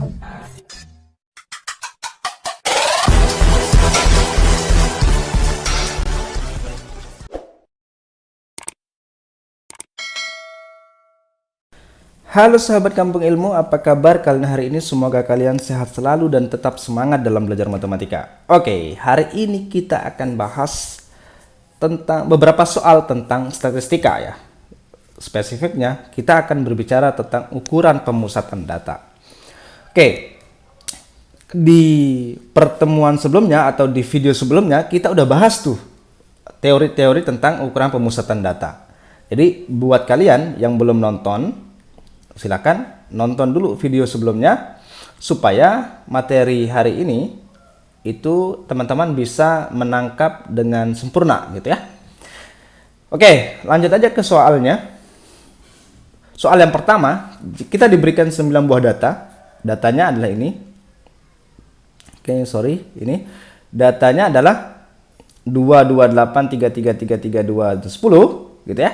Halo sahabat Kampung Ilmu, apa kabar kalian hari ini? Semoga kalian sehat selalu dan tetap semangat dalam belajar matematika. Oke, hari ini kita akan bahas tentang beberapa soal tentang statistika ya. Spesifiknya, kita akan berbicara tentang ukuran pemusatan data. Oke, di pertemuan sebelumnya atau di video sebelumnya kita udah bahas tuh teori-teori tentang ukuran pemusatan data. Jadi buat kalian yang belum nonton, silakan nonton dulu video sebelumnya supaya materi hari ini itu teman-teman bisa menangkap dengan sempurna gitu ya. Oke, lanjut aja ke soalnya. Soal yang pertama, kita diberikan 9 buah data. Datanya adalah ini. Oke, sorry, ini. Datanya adalah 228, 33, 332, 10 gitu ya.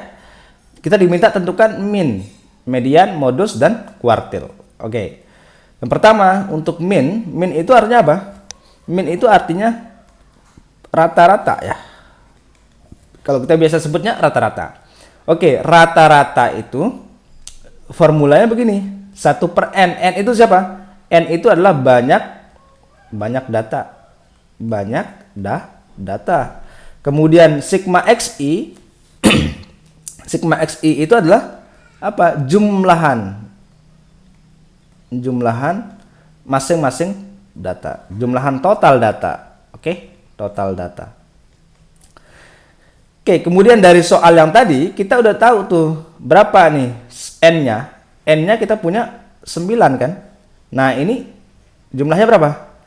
Kita diminta tentukan min, median, modus, dan kuartil. Oke. Yang pertama, untuk min itu artinya apa? Min itu artinya rata-rata ya. Kalau kita biasa sebutnya rata-rata. Oke, rata-rata itu formulanya begini. 1 per N. N itu siapa? N itu adalah banyak data. Data. Kemudian sigma XI sigma XI itu adalah apa? Jumlahan masing-masing data, jumlahan total data. Oke, total data. Oke, kemudian dari soal yang tadi kita udah tahu tuh berapa nih n-nya kita punya 9 kan. Nah, ini jumlahnya berapa?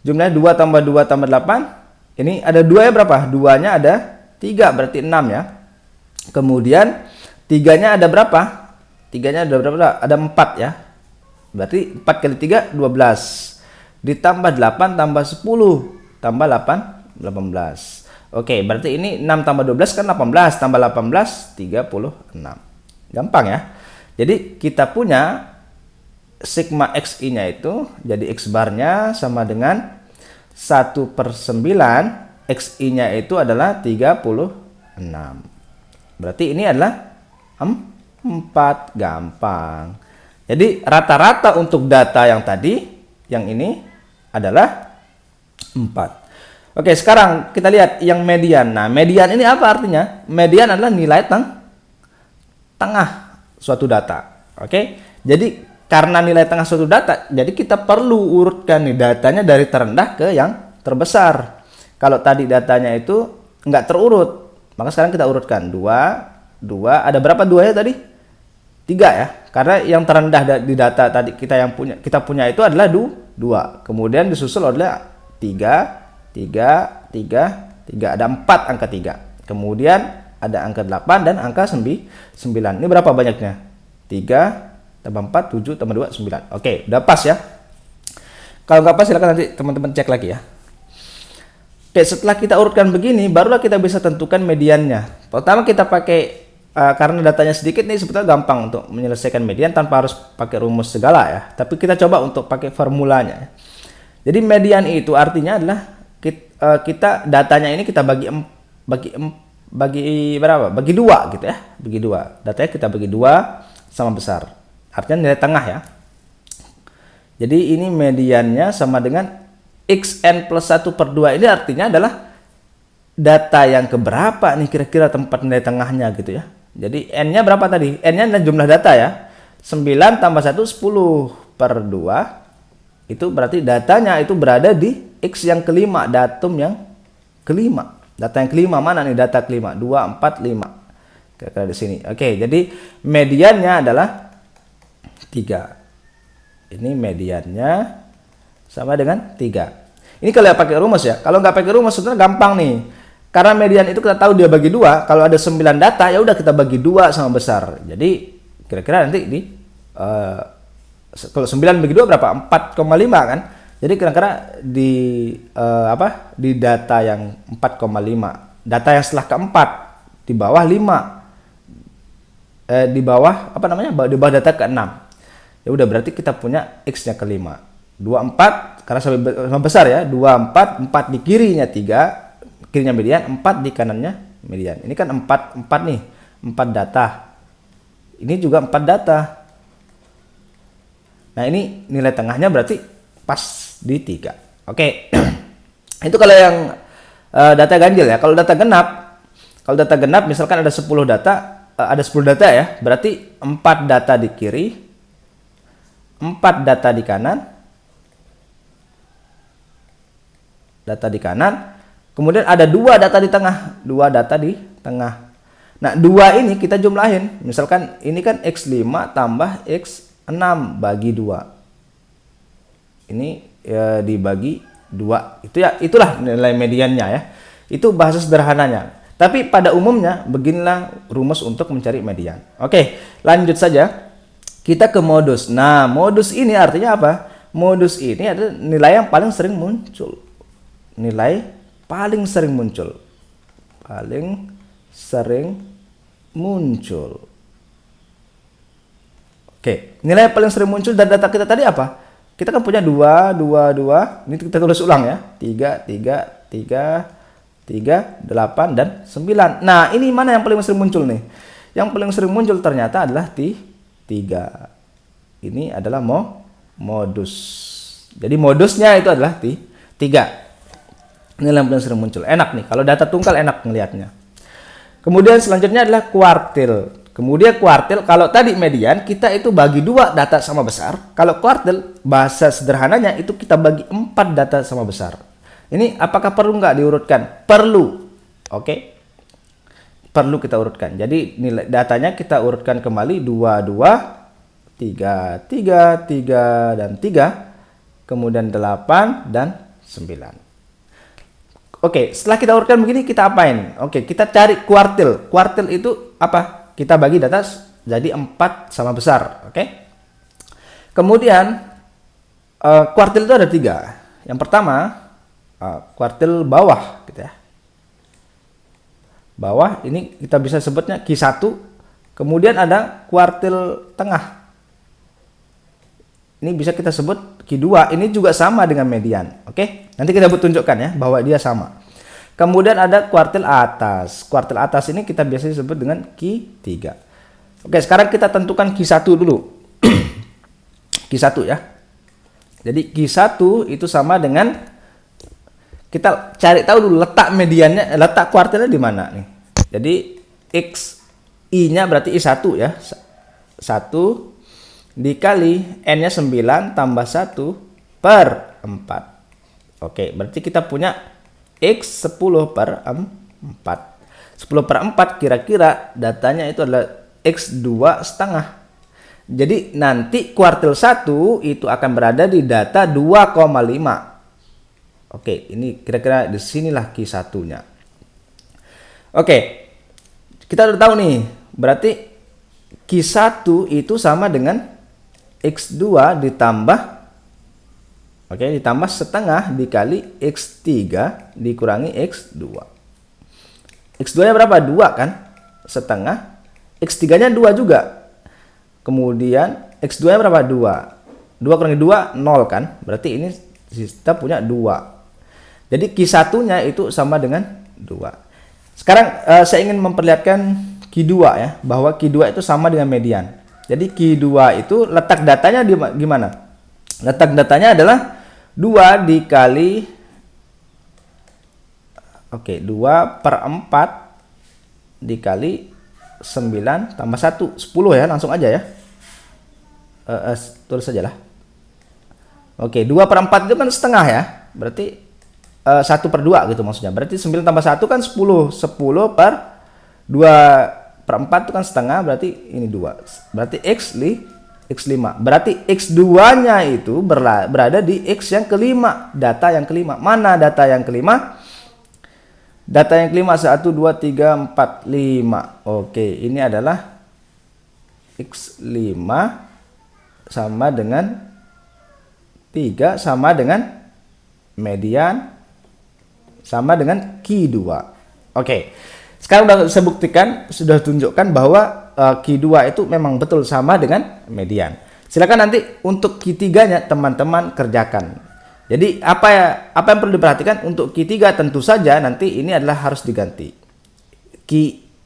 Jumlahnya 2 tambah 2 tambah 8. Ini ada 2 ya, berapa? 2-nya ada 3, berarti 6 ya. Kemudian 3-nya ada berapa? 3-nya ada berapa? Ada 4 ya. Berarti 4 kali 3, 12. Ditambah 8 tambah 10 tambah 8, 18. Oke, berarti ini 6 tambah 12 kan 18. Tambah 18, 36. Gampang ya. Jadi kita punya sigma XI-nya itu, jadi X bar-nya sama dengan 1 per 9. XI-nya itu adalah 36. Berarti ini adalah 4, gampang. Jadi rata-rata untuk data yang tadi, yang ini adalah 4. Oke, sekarang kita lihat yang median. Nah, median ini apa artinya? Median adalah nilai tengah suatu data. Oke, jadi karena nilai tengah suatu data, jadi kita perlu urutkan nih datanya dari terendah ke yang terbesar. Kalau tadi datanya itu nggak terurut, maka sekarang kita urutkan 2, ada berapa 2-nya tadi? 3 ya, karena yang terendah di data tadi kita punya itu adalah 2. Kemudian disusul oleh 3, ada 4 angka 3. Kemudian ada angka 8 dan angka 9. Ini berapa banyaknya? 3 tambah 4, 7 tambah 2, 9. Oke, udah pas ya. Kalau nggak pas silakan nanti teman-teman cek lagi ya. Oke, setelah kita urutkan begini, barulah kita bisa tentukan mediannya. Pertama kita pakai karena datanya sedikit nih, sebetulnya gampang untuk menyelesaikan median tanpa harus pakai rumus segala ya. Tapi kita coba untuk pakai formulanya. Jadi median itu artinya adalah kita datanya ini kita bagi berapa? Bagi 2 gitu ya. Bagi 2. Datanya kita bagi 2 sama besar. Artinya nilai tengah ya. Jadi ini mediannya sama dengan xn plus 1 per 2. Ini artinya adalah data yang keberapa nih kira-kira tempat nilai tengahnya gitu ya. Jadi n-nya berapa tadi? N-nya adalah jumlah data ya. 9 tambah 1, 10 per 2. Itu berarti datanya itu berada di X yang kelima, datum yang kelima. Data yang kelima mana nih data kelima? 2, 4, 5. Kira-kira di sini. Oke, jadi mediannya adalah 3. Ini mediannya sama dengan 3. Ini kalau pakai rumus ya. Kalau nggak pakai rumus sebenarnya gampang nih. Karena median itu kita tahu dia bagi 2. Kalau ada 9 data ya udah kita bagi 2 sama besar. Jadi kira-kira nanti di kalau 9 bagi 2 berapa? 4,5 kan? Jadi kira-kira di data yang 4,5, data yang setelah keempat di bawah 5, di bawah di bawah data ke-6. Ya udah berarti kita punya X-nya ke-5. 24 karena sama besar ya, 24, 4 di kirinya 3, kirinya median, 4 di kanannya median. Ini kan 4 nih, 4 data. Ini juga 4 data. Nah, ini nilai tengahnya berarti pas di 3. Oke. Itu kalau yang data ganjil ya. Kalau data genap misalkan ada 10 data, ya, berarti 4 data di kiri, 4 data di kanan, kemudian ada 2 data di tengah, Nah, 2 ini kita jumlahin. Misalkan ini kan X5 tambah X6 bagi 2. Ini dibagi 2. Itulah nilai mediannya ya. Itu bahasa sederhananya. Tapi pada umumnya beginilah rumus untuk mencari median. Oke, lanjut saja. Kita ke modus. Nah, modus ini artinya apa? Modus ini adalah nilai yang paling sering muncul. Oke, nilai yang paling sering muncul dari data kita tadi apa? Kita kan punya 2. Ini kita tulis ulang ya. 3, 8, dan 9. Nah, ini mana yang paling sering muncul nih? Yang paling sering muncul ternyata adalah 3. Ini adalah modus. Jadi modusnya itu adalah 3. Ini yang paling sering muncul. Enak nih, kalau data tunggal enak ngelihatnya. Kemudian selanjutnya adalah kuartil. Kalau tadi median, kita itu bagi 2 data sama besar. Kalau kuartil, bahasa sederhananya itu kita bagi 4 data sama besar. Ini apakah perlu nggak diurutkan? Perlu. Oke. Perlu kita urutkan. Jadi nilai datanya kita urutkan kembali 2, 3, dan 3. Kemudian 8 dan 9. Oke, setelah kita urutkan begini kita apain? Oke, kita cari kuartil. Kuartil itu apa? Kita bagi data jadi 4 sama besar. Oke. Kemudian kuartil itu ada 3. Yang pertama kuartil bawah gitu ya. Bawah ini kita bisa sebutnya Q1. Kemudian ada kuartil tengah. Ini bisa kita sebut Q2. Ini juga sama dengan median. Oke. Nanti kita tunjukkan ya bahwa dia sama. Kemudian ada kuartil atas. Kuartil atas ini kita biasanya sebut dengan Q3. Oke, sekarang kita tentukan Q1 dulu. Q1 ya. Jadi Q1 itu sama dengan, kita cari tahu dulu letak mediannya, letak kuartilnya di mana nih. Jadi I-nya berarti I1 ya. 1 dikali N-nya 9 tambah 1 per 4. Oke, berarti kita punya X 10 per 4. 10 per 4 kira-kira datanya itu adalah X2 setengah. Jadi nanti kuartil 1 itu akan berada di data 2,5. Oke, ini kira-kira di sinilah Q1-nya. Oke, kita udah tahu nih, berarti Q1 itu sama dengan X2 ditambah setengah dikali X3 dikurangi X2. X2-nya berapa? 2 kan? Setengah. X3-nya 2 juga. Kemudian X2-nya berapa? 2. 2 kurangi 2, 0 kan? Berarti ini kita punya 2. Jadi Q1-nya itu sama dengan 2. Sekarang saya ingin memperlihatkan Q2 ya, bahwa Q2 itu sama dengan median. Jadi Q2 itu letak datanya di gimana? Letak datanya adalah 2 dikali 2 per 4 dikali 9 tambah 1, 10 ya, langsung aja ya. Tulis saja lah. Oke, 2 per 4 itu kan setengah ya. Berarti 1 per 2 gitu maksudnya. Berarti 9 tambah 1 kan 10. 10 per 2 per 4 itu kan setengah, berarti ini 2. Berarti X5. Berarti X2-nya itu berada di X yang kelima. Data yang kelima. Mana data yang kelima? Data yang kelima 1, 2, 3, 4, 5. Oke, ini adalah X5 sama dengan 3 sama dengan median sama dengan Q2. Oke. Sekarang sudah saya buktikan, sudah tunjukkan bahwa Q2 itu memang betul sama dengan median. Silakan nanti untuk Q3-nya teman-teman kerjakan. Jadi apa yang perlu diperhatikan untuk Q3 tentu saja nanti ini adalah harus diganti.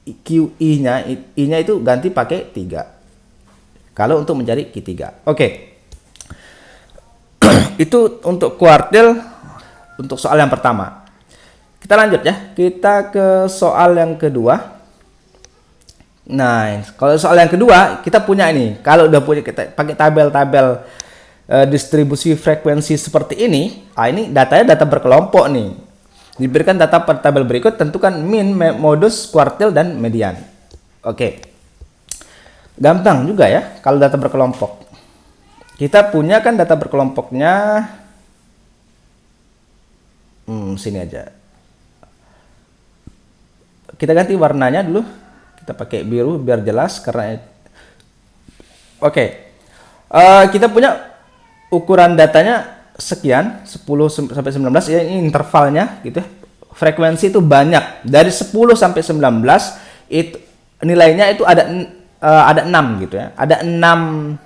QI-nya I-nya itu ganti pakai 3. Kalau untuk mencari Q3. Oke. Itu untuk kuartil untuk soal yang pertama. Kita lanjut ya. Kita ke soal yang kedua. Nah, kalau soal yang kedua kita punya ini. Kalau udah punya kita pakai tabel-tabel distribusi frekuensi seperti ini, ini datanya data berkelompok nih. Diberikan data per tabel berikut, tentukan min, modus, kuartil, dan median. Oke. Gampang juga ya kalau data berkelompok. Kita punya kan data berkelompoknya sini aja. Kita ganti warnanya dulu. Kita pakai biru biar jelas karena oke. Kita punya ukuran datanya sekian 10 sampai 19 ya, ini intervalnya gitu ya. Frekuensi itu banyak dari 10 sampai 19 itu nilainya itu ada 6 gitu ya. Ada 6.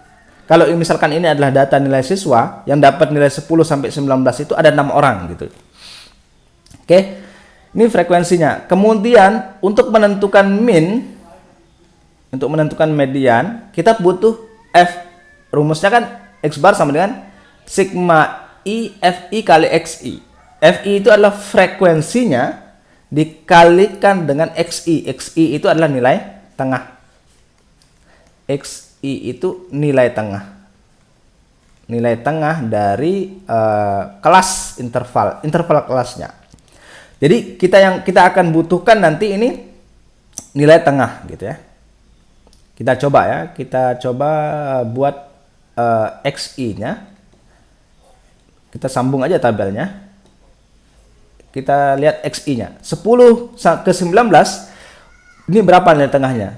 Kalau misalkan ini adalah data nilai siswa yang dapat nilai 10 sampai 19 itu ada 6 orang gitu. Oke. Ini frekuensinya. Kemudian untuk menentukan min, untuk menentukan median, kita butuh F. Rumusnya kan X bar sama dengan sigma I FI kali XI. FI itu adalah frekuensinya dikalikan dengan XI. XI itu adalah nilai tengah. XI itu nilai tengah. Nilai tengah dari kelas interval kelasnya. Jadi kita akan butuhkan nanti ini nilai tengah gitu ya. Kita coba ya, kita coba buat XI-nya. Kita sambung aja tabelnya. Kita lihat XI-nya. 10 ke 19 ini berapa nilai tengahnya?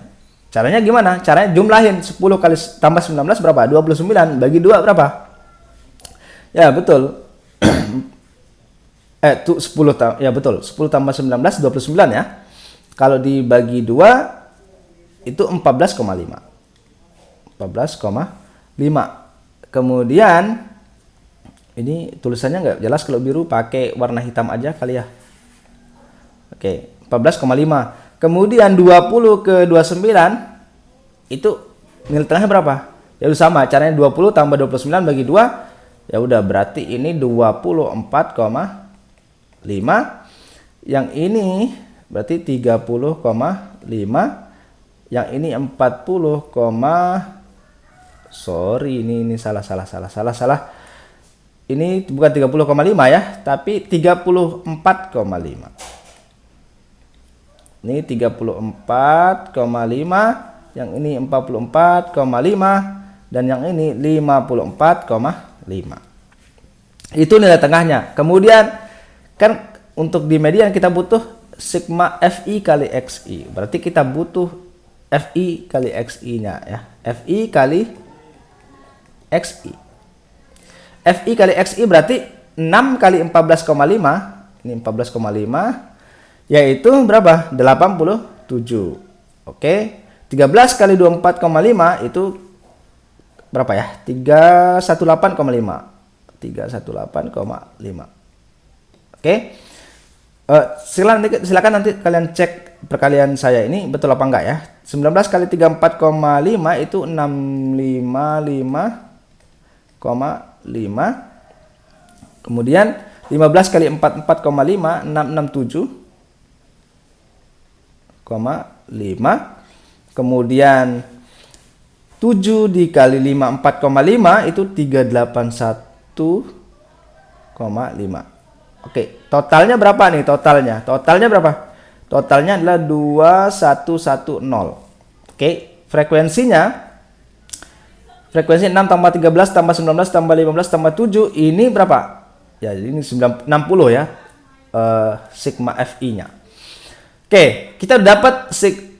Caranya gimana? Caranya jumlahin 10 kali tambah 19 berapa? 29 bagi 2 berapa? Ya, betul. 10 ya betul, 10 tambah 19 29 ya. Kalau dibagi 2 itu 14,5. 14,5. Kemudian ini tulisannya nggak jelas kalau biru, pakai warna hitam aja kali ya. Oke, 14,5. Kemudian 20 ke 29 itu nilai tengahnya berapa? Ya udah sama, caranya 20 tambah 29 bagi 2. Ya udah berarti ini 24,5. Yang ini berarti 30,5. Yang ini 40, sorry ini salah. Ini bukan 30,5 ya, tapi 34,5. Ini 34,5, yang ini 44,5, dan yang ini 54,5. Itu nilai tengahnya. Kemudian kan untuk di median kita butuh sigma FI kali XI. Berarti kita butuh FI kali XI-nya ya. FI kali XI. FI kali XI berarti 6 kali 14,5. Ini 14,5. Yaitu berapa? 87. Oke. 13 kali 24,5 itu berapa ya? 318,5. 318,5. Oke. Silakan nanti kalian cek perkalian saya ini betul apa enggak ya. 19 kali 34,5 itu 655,5. Kemudian 15 kali 44,5 667,5. Kemudian 7 dikali 5 4,5 itu 381,5. Oke, totalnya berapa nih totalnya? Totalnya berapa? Totalnya adalah 2110. Oke, frekuensi 6 tambah 13 tambah 19 tambah 15 tambah 7 ini berapa? Ya, ini 60 ya. Sigma FI-nya. Oke, kita dapat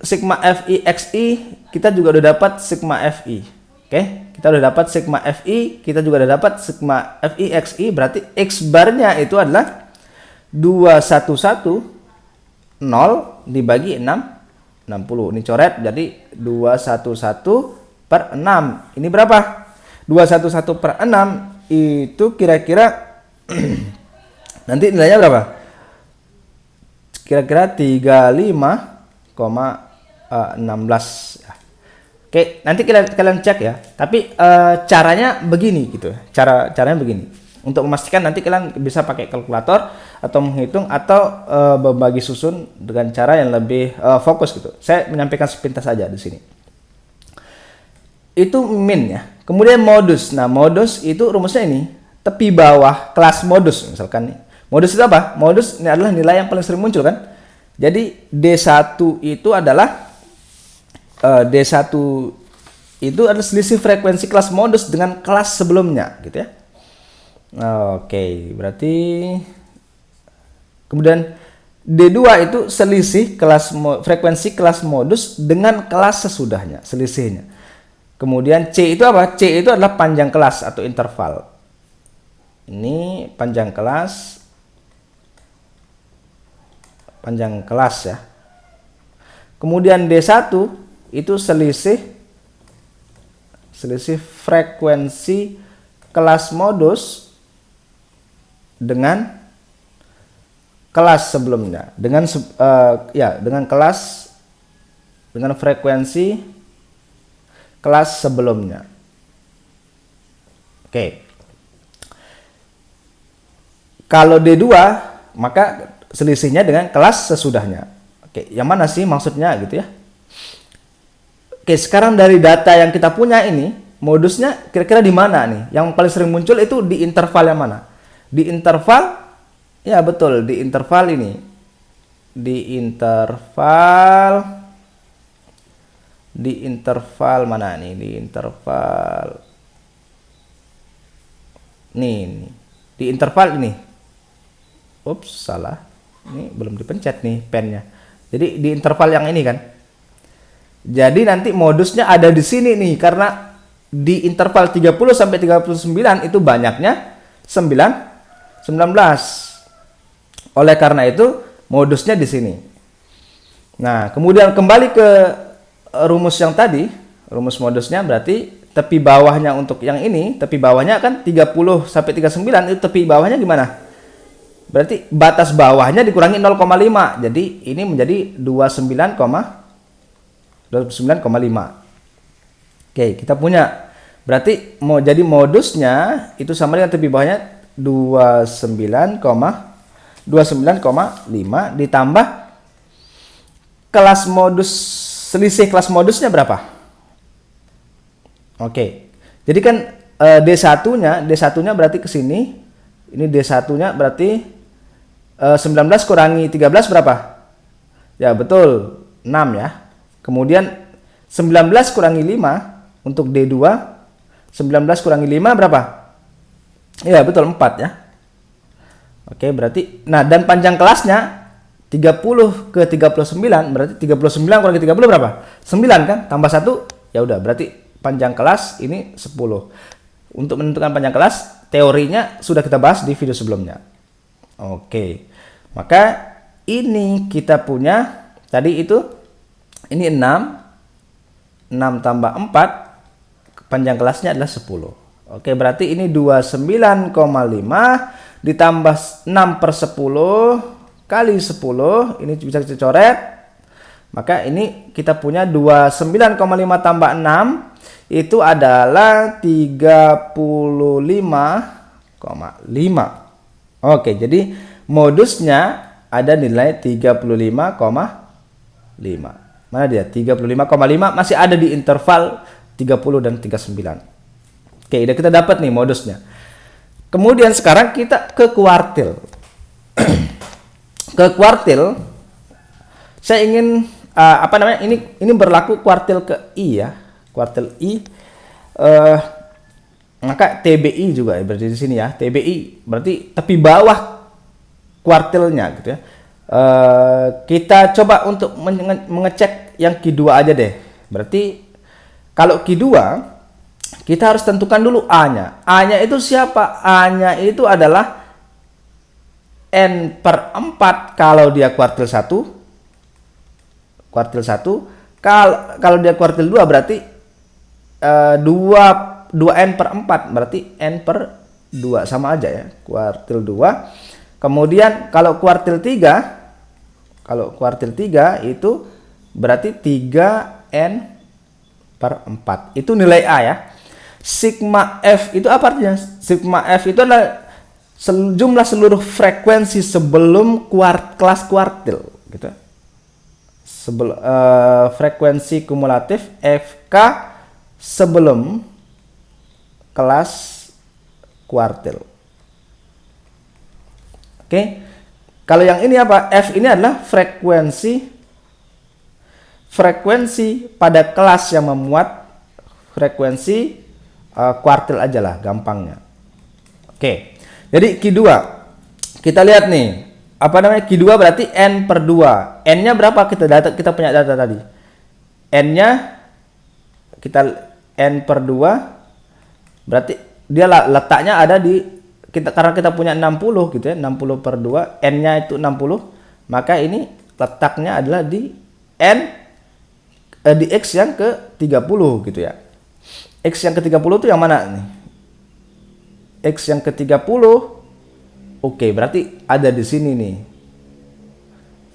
sigma FI XI, kita juga udah dapat sigma FI. Oke, kita udah dapat sigma FI, kita juga udah dapat sigma FI XI, berarti X barnya itu adalah 210 dibagi 60. Ini coret jadi 211 per 6. Ini berapa? 211/6 itu kira-kira nanti nilainya berapa? Kira-kira 35,16 ya. Oke, nanti kalian cek ya. Tapi caranya begini gitu. Caranya begini. Untuk memastikan nanti kalian bisa pakai kalkulator atau menghitung atau membagi susun dengan cara yang lebih fokus gitu. Saya menyampaikan sepintas saja di sini. Itu min ya. Kemudian modus. Nah, modus itu rumusnya ini, tepi bawah kelas modus misalkan nih. Modus itu apa? Modus ini adalah nilai yang paling sering muncul kan. Jadi D1 itu adalah D1 itu adalah selisih frekuensi kelas modus dengan kelas sebelumnya gitu ya. Oke, berarti kemudian D2 itu selisih frekuensi kelas modus dengan kelas sesudahnya, selisihnya. Kemudian C itu apa? C itu adalah panjang kelas atau interval. Ini panjang kelas ya. Kemudian D1 itu selisih frekuensi kelas modus dengan kelas sebelumnya, dengan frekuensi kelas sebelumnya. Oke. Kalau D2 maka selisihnya dengan kelas sesudahnya. Oke, yang mana sih maksudnya gitu ya? Oke, sekarang dari data yang kita punya ini, modusnya kira-kira di mana nih? Yang paling sering muncul itu di interval yang mana? Di interval, ya betul, di interval ini. Di interval mana nih? Di interval. Nih. Di interval ini. Ups, salah. Ini belum dipencet nih pennya. Jadi di interval yang ini kan. Jadi nanti modusnya ada di sini nih, karena di interval 30 sampai 39 itu banyaknya 19. Oleh karena itu modusnya di sini. Nah, kemudian kembali ke rumus yang tadi, rumus modusnya berarti tepi bawahnya untuk yang ini, tepi bawahnya kan 30 sampai 39 itu tepi bawahnya gimana? Berarti batas bawahnya dikurangi 0,5. Jadi ini menjadi 29,5. Oke, kita punya. Berarti mau jadi modusnya itu sama dengan tepi bawahnya 29,5 ditambah kelas modus, selisih kelas modusnya berapa? Oke. Jadi kan D1-nya berarti ke sini. Ini D1-nya berarti 19 kurangi 13 berapa? Ya, betul, 6 ya. Kemudian 19 kurangi 5 untuk D2, 19 kurangi 5 berapa? Ya, betul, 4 ya. Oke, berarti, nah dan panjang kelasnya 30 ke 39, berarti 39 kurangi 30 berapa? 9 kan? Tambah 1, ya udah, berarti panjang kelas ini 10. Untuk menentukan panjang kelas, teorinya sudah kita bahas di video sebelumnya. Oke, maka ini kita punya, tadi itu, ini 6 tambah 4, panjang kelasnya adalah 10. Oke, berarti ini 29,5 ditambah 6/10 kali 10, ini bisa kita coret. Maka ini kita punya 29,5 tambah 6, itu adalah 35,5. Oke, jadi modusnya ada nilai 35,5. Mana dia? 35,5 masih ada di interval 30 dan 39. Oke, udah kita dapat nih modusnya. Kemudian sekarang kita ke kuartil. Ke kuartil, saya ingin ini berlaku kuartil ke I ya. Kuartil I, maka TBI juga ya, berarti di sini ya. TBI berarti tepi bawah kuartilnya gitu ya. Kita coba untuk mengecek yang Q2 aja deh. Berarti kalau Q2 kita harus tentukan dulu A-nya. A-nya itu siapa? A-nya itu adalah N/4 kalau dia kuartil 1. Kuartil 1. Kalau dia kuartil 2 berarti 2 2n per 4 berarti n per 2 sama aja ya, kuartil 2. Kemudian kalau kuartil 3 itu berarti 3n per 4. Itu nilai A ya. Sigma F itu apa artinya? Sigma F itu adalah jumlah seluruh frekuensi sebelum kelas kuartil gitu. Frekuensi kumulatif FK sebelum kelas kuartil. Oke. Kalau yang ini apa? F ini adalah frekuensi pada kelas yang memuat frekuensi kuartil aja lah gampangnya. Oke. Jadi Q2 kita lihat nih, apa namanya, Q2 berarti N per 2. N-nya berapa? Kita punya data tadi. N-nya N per 2 berarti dia letaknya ada di karena kita punya 60 gitu ya, 60 per 2, N-nya itu 60, maka ini letaknya adalah di di X yang ke-30 gitu ya. X yang ke-30 itu yang mana nih? X yang ke-30. Oke, berarti ada di sini nih.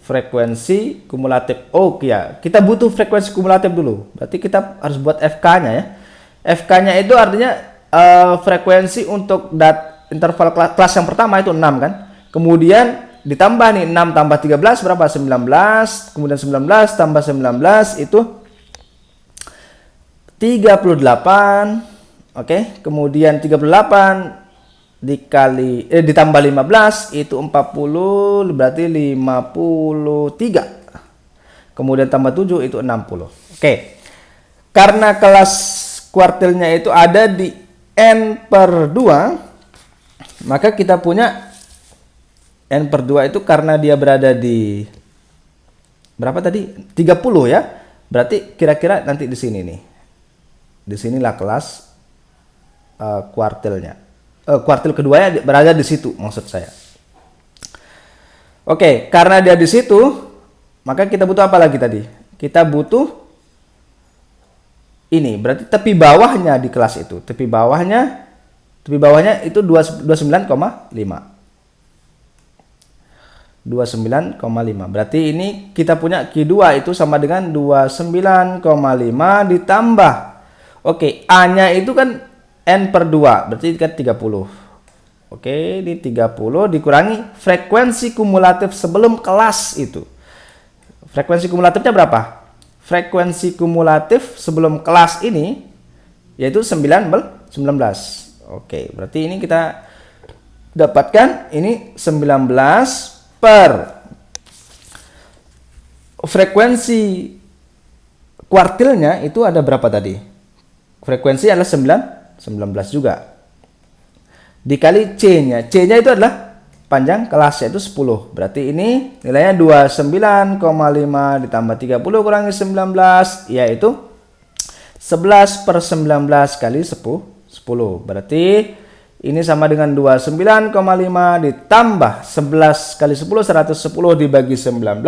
Frekuensi kumulatif. Oke ya, kita butuh frekuensi kumulatif dulu. Berarti kita harus buat FK-nya ya. FK-nya itu artinya frekuensi untuk interval kelas yang pertama itu 6 kan. Kemudian ditambah nih 6 tambah 13 berapa? 19. Kemudian 19 tambah 19 itu 38. Oke, kemudian 38 ditambah 15 itu 40, berarti 53. Kemudian tambah 7 itu 60. Oke. Karena kelas kuartilnya itu ada di N per 2, maka kita punya N per 2 itu karena dia berada di berapa tadi? 30 ya. Berarti kira-kira nanti di sini nih. Disinilah kelas kuartilnya. Kuartil keduanya berada di situ maksud saya. Oke, karena dia di situ, maka kita butuh apa lagi tadi? Kita butuh ini, berarti tepi bawahnya di kelas itu. Tepi bawahnya itu 29,5. 29,5. Berarti ini kita punya Q2 itu sama dengan 29,5 ditambah. Oke, A-nya itu kan N per 2, berarti kan 30. Oke, di 30 dikurangi frekuensi kumulatif sebelum kelas itu. Frekuensi kumulatifnya berapa? Frekuensi kumulatif sebelum kelas ini yaitu 19. Oke, berarti ini kita dapatkan ini 19 per frekuensi kuartilnya itu ada berapa tadi? Frekuensi adalah 19 juga. Dikali C-nya. C-nya itu adalah panjang kelasnya itu 10. Berarti ini nilainya 29,5 ditambah 30 kurangi 19 yaitu 11 per 19 kali 10. Berarti ini sama dengan 29,5 ditambah 11 kali 10 110 dibagi 19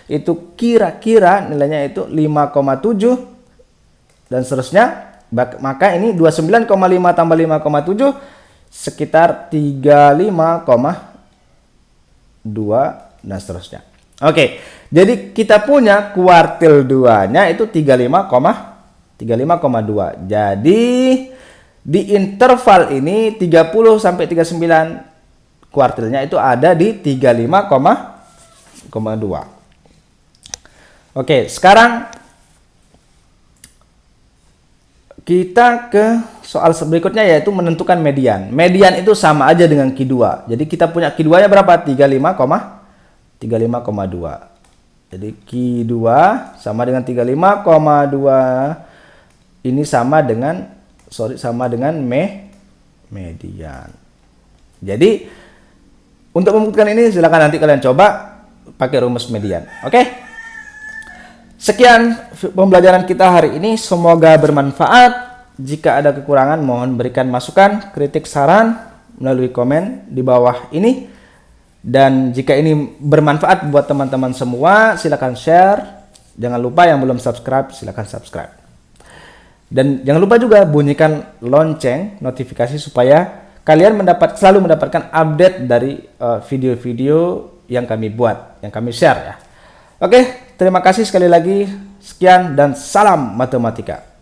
itu kira-kira nilainya itu 5,7 dan seterusnya. Maka ini 29,5 tambah 5,7 sekitar 35,2 dan seterusnya. Oke, jadi kita punya kuartil 2-nya itu 35,2. Jadi di interval ini 30 sampai 39 kuartilnya itu ada di 35,2. Oke, sekarang kita ke soal berikutnya yaitu menentukan median. Median itu sama aja dengan Q2. Jadi kita punya Q2-nya berapa? 35,2. Jadi Q2 sama dengan 35,2. Ini sama dengan median. Jadi untuk membuktikan ini silakan nanti kalian coba pakai rumus median. Oke? Sekian pembelajaran kita hari ini, semoga bermanfaat. Jika ada kekurangan mohon berikan masukan, kritik, saran melalui komen di bawah ini. Dan jika ini bermanfaat buat teman-teman semua, silakan share. Jangan lupa yang belum subscribe, silakan subscribe. Dan jangan lupa juga bunyikan lonceng notifikasi supaya kalian selalu mendapatkan update dari video-video yang kami buat, yang kami share ya. Oke, terima kasih sekali lagi. Sekian dan salam matematika.